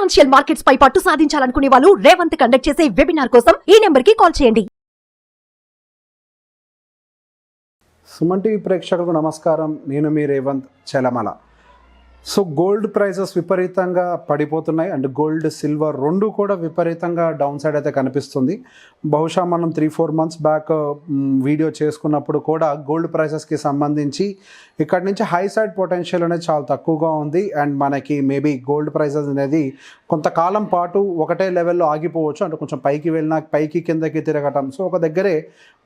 Financial markets పై పట్టు సాధించాలనుకునే వాళ్ళు Revanth conduct చేసే వెబినార్ కోసం ఈ నెంబర్ కి కాల్ చేయండి. సుమన్ టీవీ ప్రేక్షకులకు నమస్కారం. నేను మీ Revanth Chelamala. So gold prices విపరీతంగా పడిపోతున్నాయి అండ్ గోల్డ్ సిల్వర్ రెండు కూడా విపరీతంగా డౌన్ సైడ్ అయితే కనిపిస్తుంది. బహుశా మనం 3-4 months బ్యాక్ వీడియో చేసుకున్నప్పుడు కూడా గోల్డ్ ప్రైసెస్కి సంబంధించి ఇక్కడి నుంచి హై సైడ్ పొటెన్షియల్ అనేది చాలా తక్కువగా ఉంది అండ్ మనకి మేబీ గోల్డ్ ప్రైసెస్ అనేది కొంతకాలం పాటు ఒకటే లెవెల్లో ఆగిపోవచ్చు. అంటే కొంచెం పైకి వెళ్ళినా పైకి కిందకి తిరగటం, సో ఒక దగ్గరే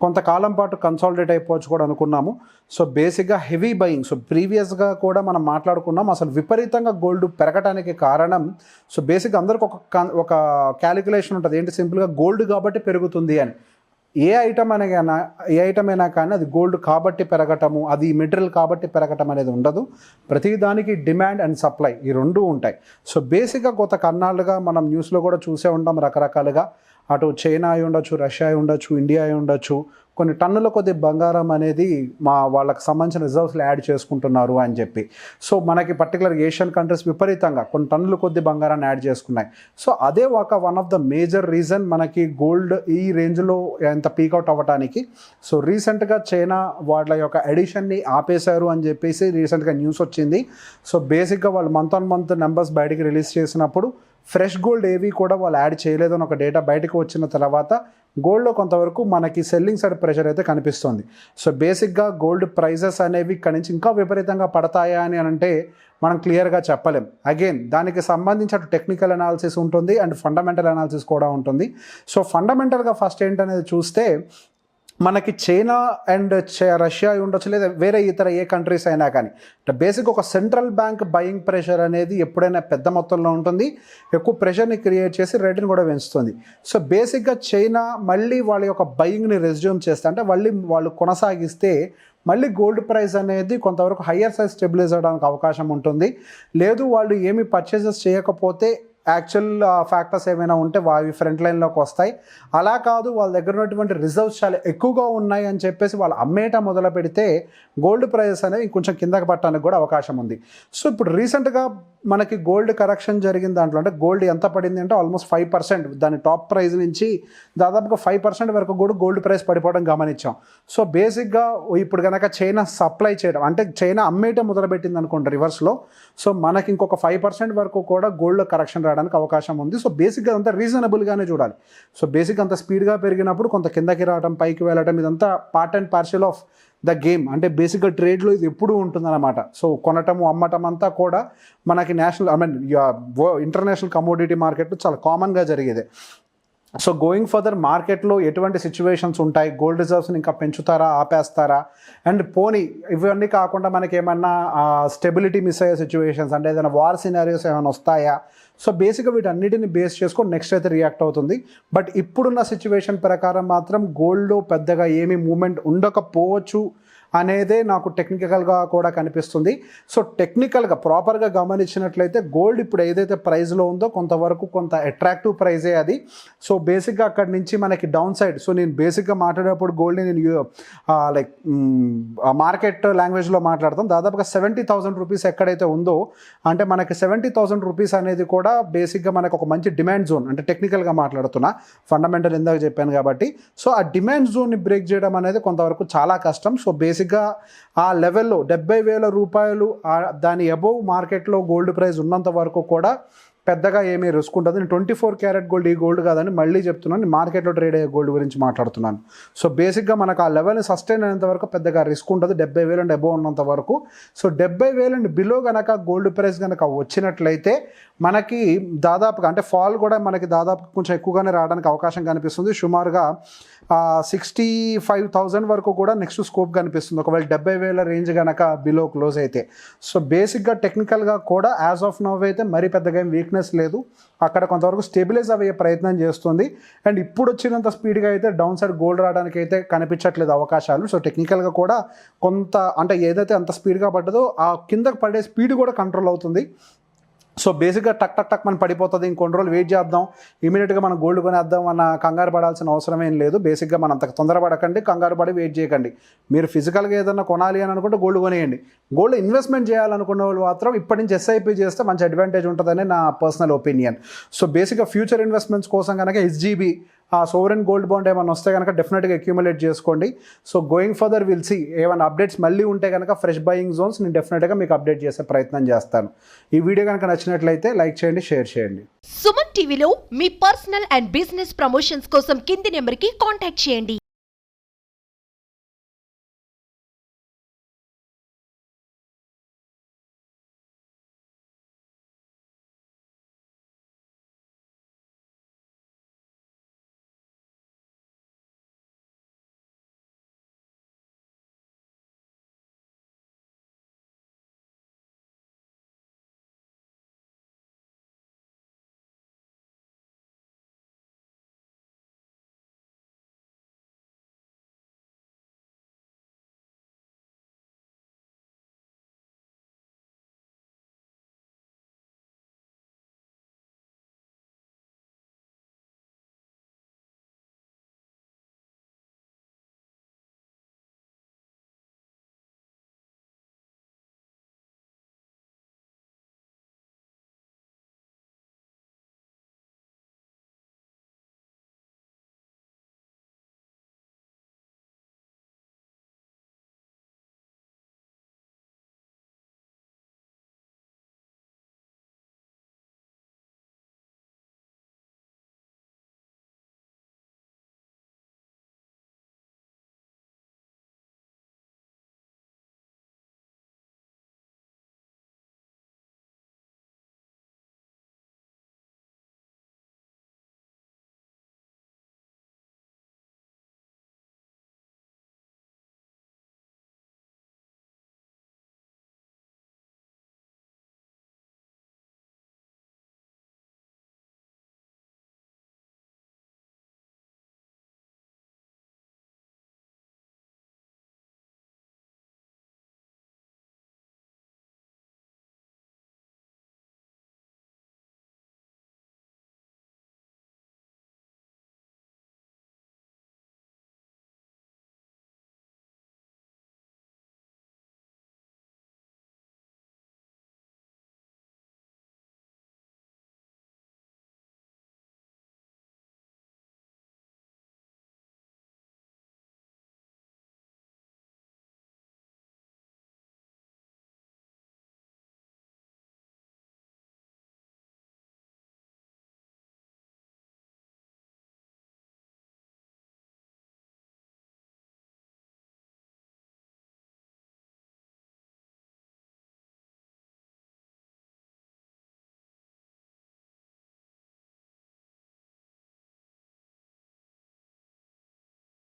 కొంతకాలం పాటు కన్సాలిడేట్ అయిపోవచ్చు కూడా అనుకున్నాము. సో బేసిక్గా హెవీ బయింగ్, సో ప్రీవియస్గా కూడా మనం మాట్లాడుకున్నాం అసలు విపరీతంగా గోల్డ్ పెరగటానికి కారణం. సో బేసిక్గా అందరికి ఒక క్యాలిక్యులేషన్ ఉంటుంది, ఏంటి సింపుల్గా గోల్డ్ కాబట్టి పెరుగుతుంది అని. ఏ ఐటమ్ అయినా కానీ అది గోల్డ్ కాబట్టి పెరగటము, అది మెటీరియల్ కాబట్టి పెరగటం అనేది ఉండదు. ప్రతిదానికి డిమాండ్ అండ్ సప్లై ఈ రెండూ ఉంటాయి. సో బేసిక్గా కొత్త కన్నాళ్ళుగా మనం న్యూస్లో కూడా చూసే ఉంటాం రకరకాలుగా. అటు చైనా అయి ఉండొచ్చు, రష్యా అయి ఉండొచ్చు, ఇండియా అయి ఉండొచ్చు, కొన్ని టన్నుల కొద్ది బంగారం అనేది వాళ్ళకి సంబంధించిన రిజర్వ్స్లో యాడ్ చేసుకుంటున్నారు అని చెప్పి. సో మనకి పర్టికులర్ ఏషియన్ కంట్రీస్ విపరీతంగా కొన్ని టన్నుల కొద్ది బంగారాన్ని యాడ్ చేసుకున్నాయి. సో అదే one of the major reason మనకి గోల్డ్ ఈ రేంజ్లో ఎంత పీకౌట్ అవ్వడానికి. సో రీసెంట్గా చైనా వాళ్ళ యొక్క ఎడిషన్ని ఆపేశారు అని చెప్పేసి రీసెంట్గా న్యూస్ వచ్చింది. సో బేసిక్గా వాళ్ళు మంత్ ఆన్ మంత్ నెంబర్స్ బయటికి రిలీజ్ చేసినప్పుడు ఫ్రెష్ గోల్డ్ ఏవి కూడా వాళ్ళు యాడ్ చేయలేదని ఒక డేటా బయటకు వచ్చిన తర్వాత గోల్డ్లో కొంతవరకు మనకి సెల్లింగ్ సైడ్ ప్రెషర్ అయితే కనిపిస్తుంది. సో బేసిక్గా గోల్డ్ ప్రైజెస్ అనేవి ఇక్కడి నుంచి ఇంకా విపరీతంగా పడతాయా అని అంటే మనం క్లియర్గా చెప్పలేం. అగైన్ దానికి సంబంధించి అటు టెక్నికల్ అనాలిసిస్ ఉంటుంది అండ్ ఫండమెంటల్ అనాలిసిస్ కూడా ఉంటుంది. సో ఫండమెంటల్గా ఫస్ట్ ఏంటనేది చూస్తే మనకి చైనా అండ్ రష్యా ఉండొచ్చు, లేదా వేరే ఇతర ఏ కంట్రీస్ అయినా కానీ బేసిక్ ఒక సెంట్రల్ బ్యాంక్ బయింగ్ ప్రెషర్ అనేది ఎప్పుడైనా పెద్ద మొత్తంలో ఉంటుంది, ఎక్కువ ప్రెషర్ని క్రియేట్ చేసి రేటుని కూడా పెంచుతుంది. సో బేసిక్గా చైనా మళ్ళీ వాళ్ళ యొక్క బయింగ్ని రెజ్యూమ్ చేస్తే, అంటే మళ్ళీ వాళ్ళు కొనసాగిస్తే మళ్ళీ గోల్డ్ ప్రైస్ అనేది కొంతవరకు హయ్యర్ సైజ్ స్టెబిలైజ్ అవ్వడానికి అవకాశం ఉంటుంది. లేదు వాళ్ళు ఏమి పర్చేసెస్ చేయకపోతే యాక్చువల్ ఫ్యాక్టర్స్ ఏమైనా ఉంటే అవి ఫ్రంట్ లైన్లోకి వస్తాయి. అలా కాదు, వాళ్ళ దగ్గర ఉన్నటువంటి రిజర్వ్స్ చాలా ఎక్కువగా ఉన్నాయి అని చెప్పేసి వాళ్ళు అమ్మేట మొదలు పెడితే గోల్డ్ ప్రైజెస్ అనేవి కొంచెం కిందకి పట్టడానికి కూడా అవకాశం ఉంది. సో ఇప్పుడు రీసెంట్గా మనకి గోల్డ్ కరెక్షన్ జరిగిన దాంట్లో అంటే గోల్డ్ ఎంత పడింది అంటే ఆల్మోస్ట్ 5%, దాని టాప్ ప్రైస్ నుంచి దాదాపుగా 5% వరకు కూడా గోల్డ్ ప్రైస్ పడిపోవడం గమనించాం. సో బేసిక్గా ఇప్పుడు కనుక చైనా సప్లై చేయడం అంటే చైనా అమ్మేయటం మొదలుపెట్టింది అనుకోండి రివర్స్లో, సో మనకి ఇంకొక 5% వరకు కూడా గోల్డ్ కరెక్షన్ రావడానికి అవకాశం ఉంది. సో బేసిక్గా అంతా రీజనబుల్గానే చూడాలి. సో బేసిక్ అంత స్పీడ్గా పెరిగినప్పుడు కొంత కిందకి రావడం, పైకి వెళ్ళడం, ఇదంతా part and partial of the game. అంటే బేసిక్గా ట్రేడ్లో ఇది ఎప్పుడూ ఉంటుందన్నమాట. సో కొనటము అమ్మటం అంతా కూడా మనకి ఇంటర్నేషనల్ కమోడిటీ మార్కెట్లో చాలా కామన్గా జరిగేది. సో గోయింగ్ ఫర్దర్ మార్కెట్లో ఎటువంటి సిచ్యువేషన్స్ ఉంటాయి, గోల్డ్ రిజర్వ్స్ని ఇంకా పెంచుతారా, ఆపేస్తారా, అండ్ పోనీ ఇవన్నీ కాకుండా మనకి ఏమన్నా స్టెబిలిటీ మిస్ అయ్యే సిచ్యువేషన్స్ అంటే ఏదైనా వార్ సినారియోస్ ఏమైనా వస్తాయా. సో బేసిక్గా వీటన్నిటిని బేస్ చేసుకొని నెక్స్ట్ అయితే రియాక్ట్ అవుతుంది. బట్ ఇప్పుడున్న సిచ్యువేషన్ ప్రకారం మాత్రం గోల్డ్లో పెద్దగా ఏమీ మూమెంట్ ఉండకపోవచ్చు అనేదే నాకు టెక్నికల్గా కూడా కనిపిస్తుంది. సో టెక్నికల్గా ప్రాపర్గా గమనించినట్లయితే గోల్డ్ ఇప్పుడు ఏదైతే ప్రైస్లో ఉందో కొంతవరకు కొంత అట్రాక్టివ్ ప్రైజే అది. సో బేసిక్గా అక్కడి నుంచి మనకి డౌన్ సైడ్, సో నేను బేసిక్గా మాట్లాడేటప్పుడు గోల్డ్ని నేను లైక్ మార్కెట్ లాంగ్వేజ్లో మాట్లాడతాను. దాదాపుగా 70,000 రూపీస్ ఎక్కడైతే ఉందో అంటే మనకి 70,000 రూపీస్ అనేది కూడా బేసిక్గా మనకు ఒక మంచి డిమాండ్ జోన్. అంటే టెక్నికల్గా మాట్లాడుతున్నా, ఫండమెంటల్ ఇందాక చెప్పాను కాబట్టి. సో ఆ డిమాండ్ జోన్ని బ్రేక్ చేయడం అనేది కొంతవరకు చాలా కష్టం. సో బేసిక్గా ఆ లెవెల్లో 70,000 రూపాయలు దాని అబోవ్ మార్కెట్లో గోల్డ్ ప్రైస్ ఉన్నంత వరకు కూడా పెద్దగా ఏమీ రిస్క్ ఉంటుంది. నేను 24 క్యారెట్ గోల్డ్ ఈ గోల్డ్ కాదని మళ్ళీ చెప్తున్నాను, నేను మార్కెట్లో ట్రేడ్ అయ్యే గోల్డ్ గురించి మాట్లాడుతున్నాను. సో బేసిక్గా మనకు ఆ లెవెల్ని సస్టైన్ అయినంత వరకు పెద్దగా రిస్క్ ఉంటుంది 70,000 అండ్ అబోవ్ ఉన్నంత వరకు. సో 70,000 అండ్ బిలో కనుక గోల్డ్ ప్రైస్ కనుక వచ్చినట్లయితే మనకి దాదాపుగా అంటే ఫాల్ కూడా మనకి దాదాపు కొంచెం ఎక్కువగానే రావడానికి అవకాశం కనిపిస్తుంది. సుమారుగా 65,000 వరకు కూడా నెక్స్ట్ స్కోప్ కనిపిస్తుంది ఒకవేళ 70,000 రేంజ్ కనుక బిలో క్లోజ్ అయితే. సో బేసిక్గా టెక్నికల్గా కూడా యాజ్ ఆఫ్ నౌ అయితే మరీ పెద్దగా ఏం వీక్నెస్ లేదు, అక్కడ కొంతవరకు స్టెబిలైజ్ అయ్యే ప్రయత్నం చేస్తుంది. అండ్ ఇప్పుడు వచ్చినంత స్పీడ్గా అయితే డౌన్ సైడ్ గోల్డ్ రావడానికి అయితే కనిపించట్లేదు అవకాశాలు. సో టెక్నికల్గా కూడా కొంత అంటే ఏదైతే అంత స్పీడ్గా పడ్డదో ఆ కిందకు పడే స్పీడ్ కూడా కంట్రోల్ అవుతుంది. సో బేసిక్గా టక్ టక్ టక్ మనం పడిపోతుంది, ఇంకొన్ని రోజులు వెయిట్ చేద్దాం, ఇమీడియట్గా మనం గోల్డ్ కొనేద్దాం అన్న కంగారు పడాల్సిన అవసరం ఏం లేదు. బేసిక్గా మనం అంత తొందరపడకండి, కంగారు పడి వెయిట్ చేయకండి. మీరు ఫిజికల్గా ఏదైనా కొనాలి అని అనుకుంటే గోల్డ్ కొనేయండి. గోల్డ్ ఇన్వెస్ట్మెంట్ చేయాలనుకున్న వాళ్ళు మాత్రం ఇప్పటి నుంచి ఎస్ఐపి చేస్తే మంచి అడ్వాంటేజ్ ఉంటుందని నా పర్సనల్ ఒపీనియన్. సో బేసిక్గా ఫ్యూచర్ ఇన్వెస్ట్మెంట్స్ కోసం కనుక ఎస్జీబీ ఆ సోవరెన్ గోల్డ్ బాండ్ ఏమైనా వస్తే కనుక డెఫినెట్గా అక్యూములేట్ చేసుకోండి. So going further will see ఏమైనా అప్డేట్స్ మళ్ళీ ఉంటే కనుక ఫ్రెష్ బయింగ్ జోన్స్ నేను డెఫినెట్గా మీకు అప్డేట్ చేసే ప్రయత్నం చేస్తాను. ఈ వీడియో కనుక నచ్చినట్లయితే లైక్ చేయండి, షేర్ చేయండి. సుమన్ టీవీలో మీ పర్సనల్ అండ్ బిజినెస్ ప్రమోషన్స్ కోసం కింది నెంబర్కి కాంటాక్ట్ చేయండి.